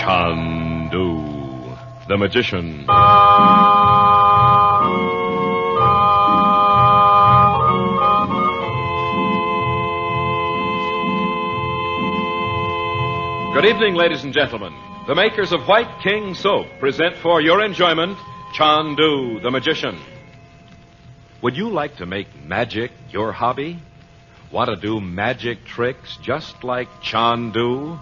Chandu, the magician. Good evening, ladies and gentlemen. The makers of White King Soap present for your enjoyment Chandu, the magician. Would you like to make magic your hobby? Want to do magic tricks just like Chandu?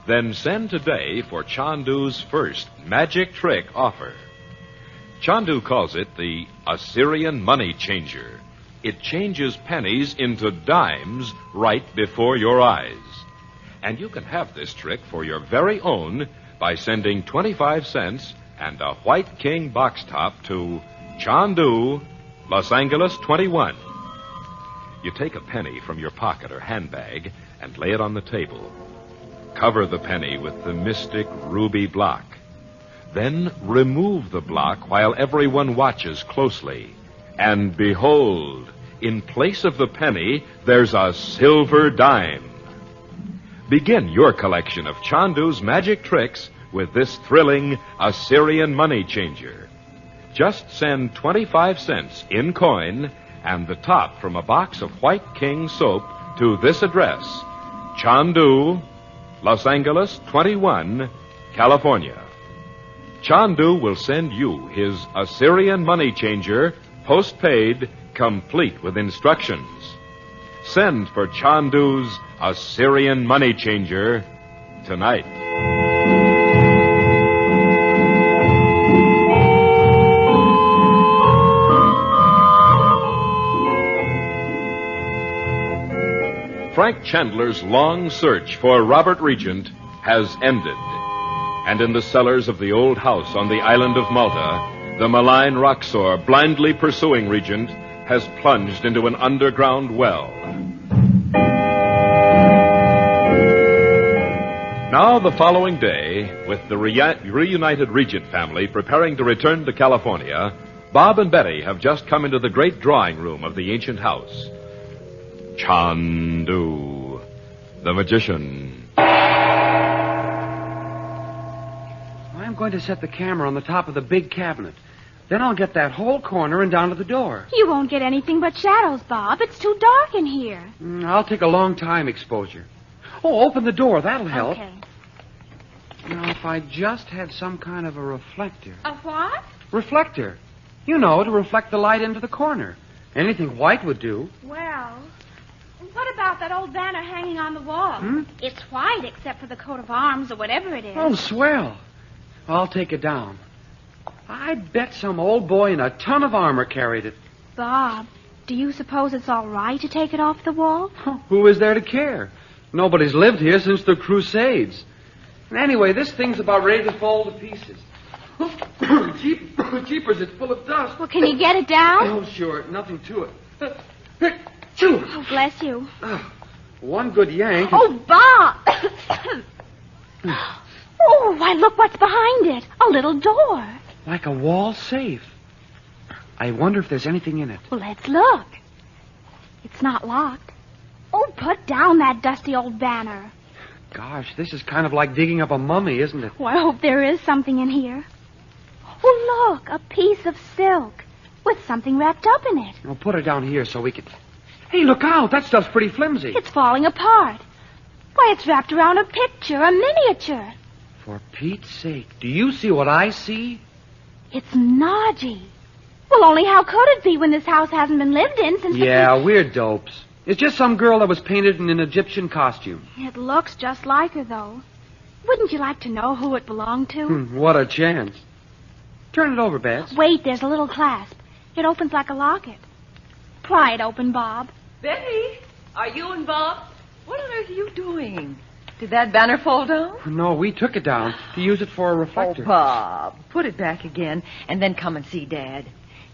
Then send today for Chandu's first magic trick offer. Chandu calls it the Assyrian money changer. It changes pennies into dimes right before your eyes. And you can have this trick for your very own by sending 25 cents and a White King box top to Chandu, Los Angeles 21. You take a penny from your pocket or handbag and lay it on the table. Cover the penny with the mystic ruby block. Then remove the block while everyone watches closely. And behold, in place of the penny, there's a silver dime. Begin your collection of Chandu's magic tricks with this thrilling Assyrian money changer. Just send 25 cents in coin and the top from a box of White King Soap to this address, Chandu, Los Angeles 21, California. Chandu will send you his Assyrian money changer, postpaid, complete with instructions. Send for Chandu's Assyrian money changer tonight. Frank Chandler's long search for Robert Regent has ended. And in the cellars of the old house on the island of Malta, the malign Roxor, blindly pursuing Regent, has plunged into an underground well. Now, the following day, with the reunited Regent family preparing to return to California, Bob and Betty have just come into the great drawing room of the ancient house. Chandu, the magician. I'm going to set the camera on the top of the big cabinet. Then I'll get that whole corner and down to the door. You won't get anything but shadows, Bob. It's too dark in here. I'll take a long time exposure. Oh, open the door. That'll help. Okay. Now, if I just had some kind of a reflector. A what? Reflector. You know, to reflect the light into the corner. Anything white would do. Well, what about that old banner hanging on the wall? It's white except for the coat of arms or whatever it is. Oh, swell. I'll take it down. I bet some old boy in a ton of armor carried it. Bob, do you suppose it's all right to take it off the wall? Who is there to care? Nobody's lived here since the Crusades. And anyway, this thing's about ready to fall to pieces. Jeepers, it's full of dust. Well, can you get it down? Oh, sure. Nothing to it. Oh, bless you. One good yank. Oh, Bob! Oh, why, look what's behind it. A little door. Like a wall safe. I wonder if there's anything in it. Well, let's look. It's not locked. Oh, put down that dusty old banner. Gosh, this is kind of like digging up a mummy, isn't it? Well, I hope there is something in here. Oh, look, a piece of silk with something wrapped up in it. We'll put it down here so we can... Hey, look out. That stuff's pretty flimsy. It's falling apart. Why, it's wrapped around a picture, a miniature. For Pete's sake, do you see what I see? It's Naji. Well, only how could it be when this house hasn't been lived in since... Yeah, we're dopes. It's just some girl that was painted in an Egyptian costume. It looks just like her, though. Wouldn't you like to know who it belonged to? What a chance. Turn it over, Bess. Wait, there's a little clasp. It opens like a locket. Pry it open, Bob. Betty, are you and Bob? What on earth are you doing? Did that banner fall down? No, we took it down to use it for a reflector. Oh, Bob, put it back again and then come and see Dad.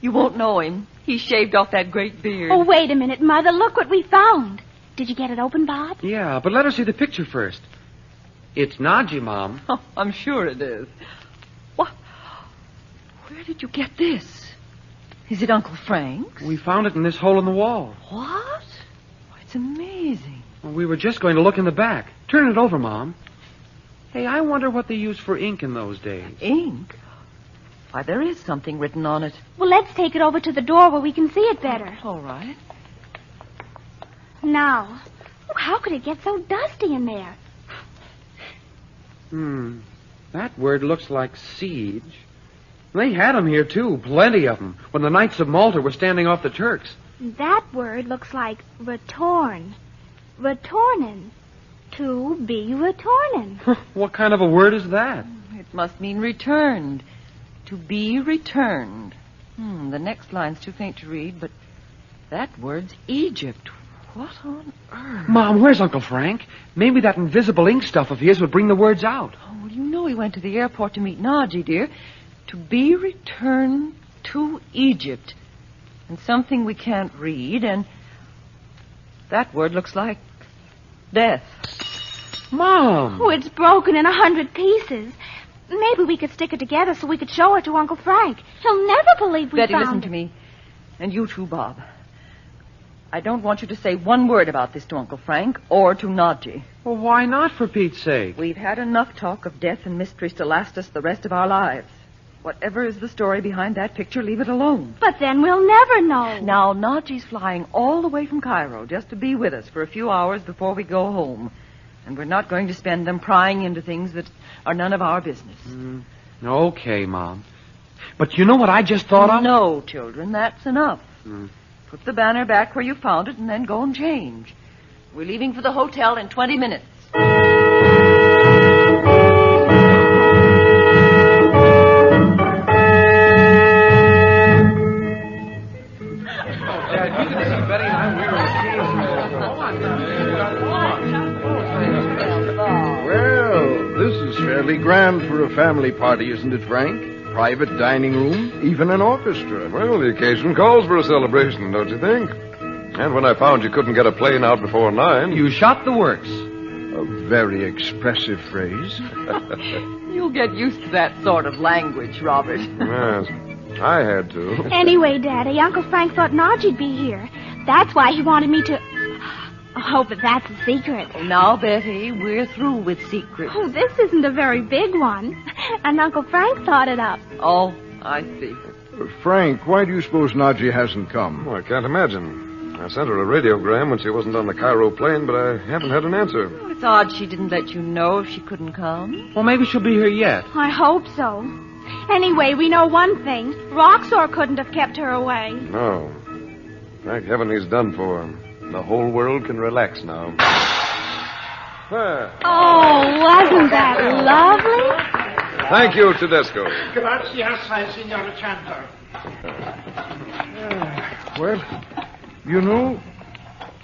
You won't know him. He shaved off that great beard. Oh, wait a minute, Mother. Look what we found. Did you get it open, Bob? Yeah, but let her see the picture first. It's Naji, Mom. Oh, I'm sure it is. What? Where did you get this? Is it Uncle Frank's? We found it in this hole in the wall. What? Oh, it's amazing. Well, we were just going to look in the back. Turn it over, Mom. Hey, I wonder what they used for ink in those days. Ink? Why, there is something written on it. Well, let's take it over to the door where we can see it better. All right. Now, how could it get so dusty in there? That word looks like siege. They had them here, too, plenty of them, when the Knights of Malta were standing off the Turks. That word looks like retorn. Retornin. To be retornin. What kind of a word is that? It must mean returned. To be returned. The next line's too faint to read, but that word's Egypt. What on earth? Mom, where's Uncle Frank? Maybe that invisible ink stuff of his would bring the words out. Oh, well, you know he went to the airport to meet Naji, dear. To be returned to Egypt. And something we can't read, and that word looks like death. Mom! Oh, it's broken in 100 pieces. Maybe we could stick it together so we could show it to Uncle Frank. He'll never believe we Betty, found listen it. to me. And you too, Bob. I don't want you to say one word about this to Uncle Frank or to Naji. Well, why not, for Pete's sake? We've had enough talk of death and mysteries to last us the rest of our lives. Whatever is the story behind that picture, leave it alone. But then we'll never know. Now, Naji's flying all the way from Cairo just to be with us for a few hours before we go home. And we're not going to spend them prying into things that are none of our business. Okay, Mom. But you know what I just thought of? No, children, that's enough. Put the banner back where you found it and then go and change. We're leaving for the hotel in 20 minutes. Well, this is fairly grand for a family party, isn't it, Frank? Private dining room, even an orchestra. Well, the occasion calls for a celebration, don't you think? And when I found you couldn't get a plane out before 9... You shot the works. A very expressive phrase. You'll get used to that sort of language, Robert. Yes, I had to. Anyway, Daddy, Uncle Frank thought Naji'd be here. That's why he wanted me to... Oh, but that's a secret. Now, Betty, we're through with secrets. Oh, this isn't a very big one. And Uncle Frank thought it up. Oh, I see. Frank, why do you suppose Naji hasn't come? Oh, I can't imagine. I sent her a radiogram when she wasn't on the Cairo plane, but I haven't had an answer. Well, it's odd she didn't let you know if she couldn't come. Well, maybe she'll be here yet. I hope so. Anyway, we know one thing. Roxor couldn't have kept her away. No. Thank heaven he's done for. The whole world can relax now. Oh, wasn't that lovely? Thank you, Tedesco. Gracias, Signor Chandu. Well, you know,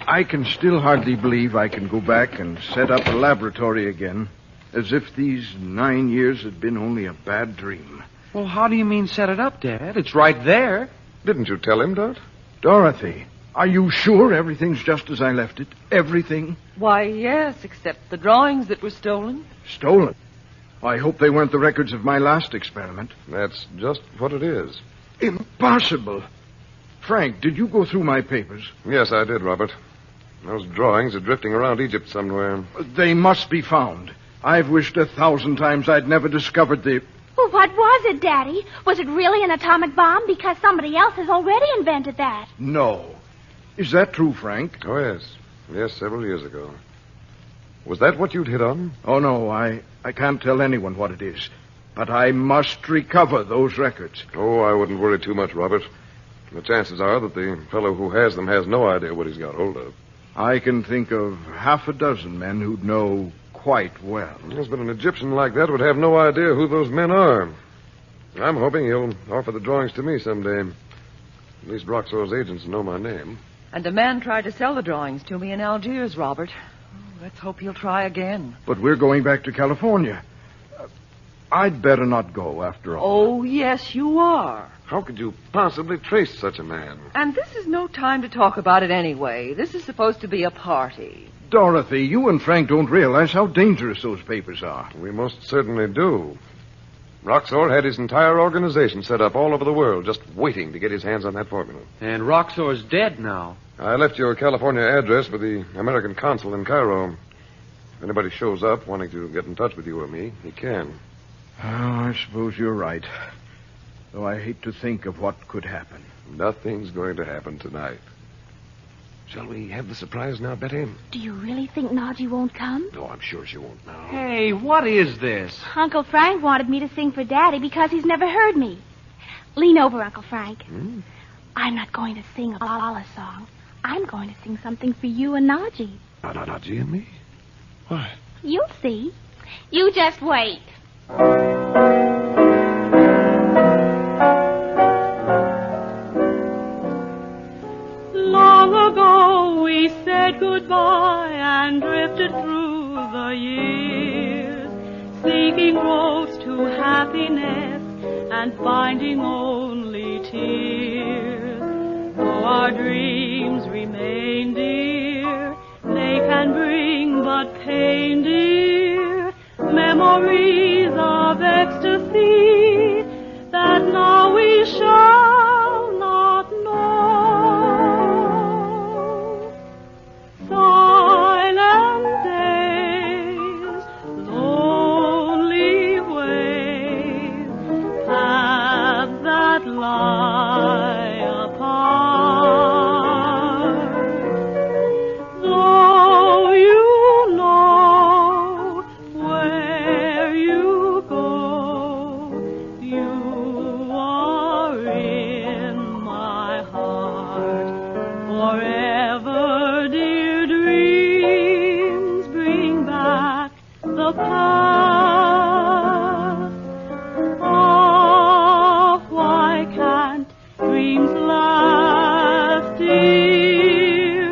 I can still hardly believe I can go back and set up a laboratory again, as if these 9 years had been only a bad dream. Well, how do you mean set it up, Dad? It's right there. Didn't you tell him, Dot? Dorothy, are you sure everything's just as I left it? Everything? Why, yes, except the drawings that were stolen. Stolen? I hope they weren't the records of my last experiment. That's just what it is. Impossible. Frank, did you go through my papers? Yes, I did, Robert. Those drawings are drifting around Egypt somewhere. They must be found. I've wished 1,000 times I'd never discovered the... Well, what was it, Daddy? Was it really an atomic bomb? Because somebody else has already invented that. No. Is that true, Frank? Oh, yes. Yes, several years ago. Was that what you'd hit on? Oh, no, I can't tell anyone what it is. But I must recover those records. Oh, I wouldn't worry too much, Robert. The chances are that the fellow who has them has no idea what he's got hold of. I can think of 6 men who'd know quite well. Yes, but an Egyptian like that would have no idea who those men are. I'm hoping he'll offer the drawings to me someday. At least Roxor's agents know my name. And a man tried to sell the drawings to me in Algiers, Robert. Let's hope he'll try again. But we're going back to California. I'd better not go, after all. Oh, yes, you are. How could you possibly trace such a man? And this is no time to talk about it anyway. This is supposed to be a party. Dorothy, you and Frank don't realize how dangerous those papers are. We most certainly do. Roxor had his entire organization set up all over the world, just waiting to get his hands on that formula. And Roxor's dead now. I left your California address with the American consul in Cairo. If anybody shows up wanting to get in touch with you or me, he can. Oh, I suppose you're right. Though I hate to think of what could happen. Nothing's going to happen tonight. Shall we have the surprise now, Betty? Do you really think Naji won't come? No, I'm sure she won't now. Hey, what is this? Uncle Frank wanted me to sing for Daddy because he's never heard me. Lean over, Uncle Frank. I'm not going to sing a Lala song. I'm going to sing something for you and Naji. Naji and me? Why? You'll see. You just wait. Long ago we said goodbye and drifted through the years, seeking roads to happiness and finding only tears. Though our dreams remain dear, they can bring but pain, dear. Memories of ecstasy that now we shall not know. Silent days, lonely ways, paths that lie apart. Though you know where you go, you are in my heart forever. Dear dreams, bring back the past. Ah, why can't dreams last, dear?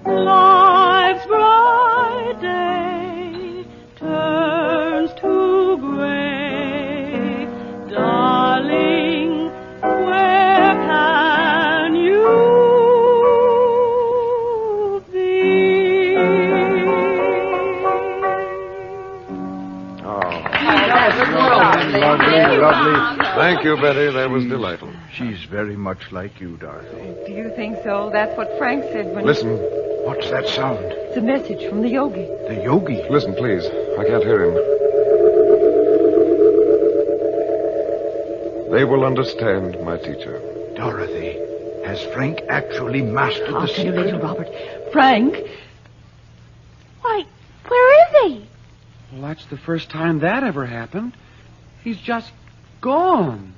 Life's bright day turns to gray. Darling, where can you be? Lovely. Thank you, Betty. That was delightful. She's very much like you, Dorothy. Do you think so? That's what Frank said when... Listen. What's that sound? It's a message from the yogi. The yogi. Listen, please. I can't hear him. They will understand, my teacher. Dorothy, has Frank actually mastered I'll the tell you secret? later, Robert. Frank? Why, where is he? Well, that's the first time that ever happened. He's just gone.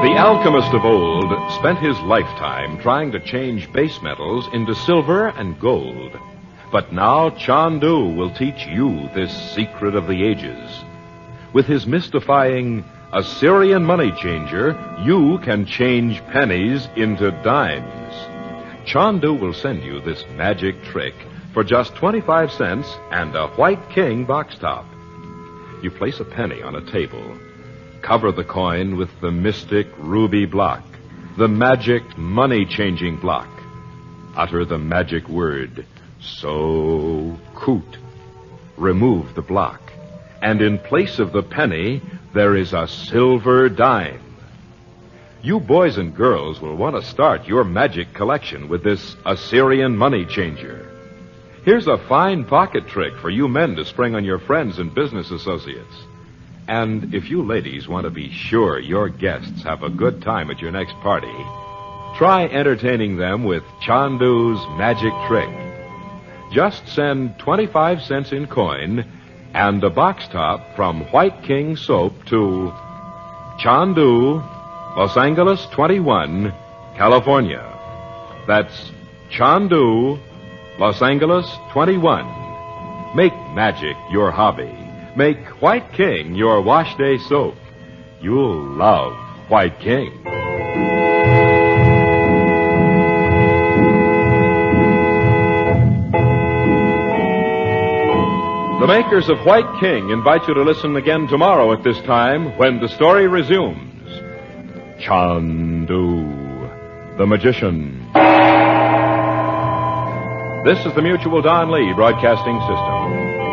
The alchemist of old spent his lifetime trying to change base metals into silver and gold. But now Chandu will teach you this secret of the ages. With his mystifying Assyrian money changer, you can change pennies into dimes. Chandu will send you this magic trick for just 25 cents and a white king box top. You place a penny on a table. Cover the coin with the mystic ruby block, the magic money-changing block. Utter the magic word, so koot. Remove the block, and in place of the penny, there is a silver dime. You boys and girls will want to start your magic collection with this Assyrian money changer. Here's a fine pocket trick for you men to spring on your friends and business associates. And if you ladies want to be sure your guests have a good time at your next party, try entertaining them with Chandu's magic trick. Just send 25 cents in coin and a box top from White King Soap to Chandu, Los Angeles 21, California. That's Chandu, Los Angeles 21. Make magic your hobby. Make White King your wash day soap. You'll love White King. The makers of White King invite you to listen again tomorrow at this time when the story resumes. Chandu, the Magician. This is the Mutual Don Lee Broadcasting System.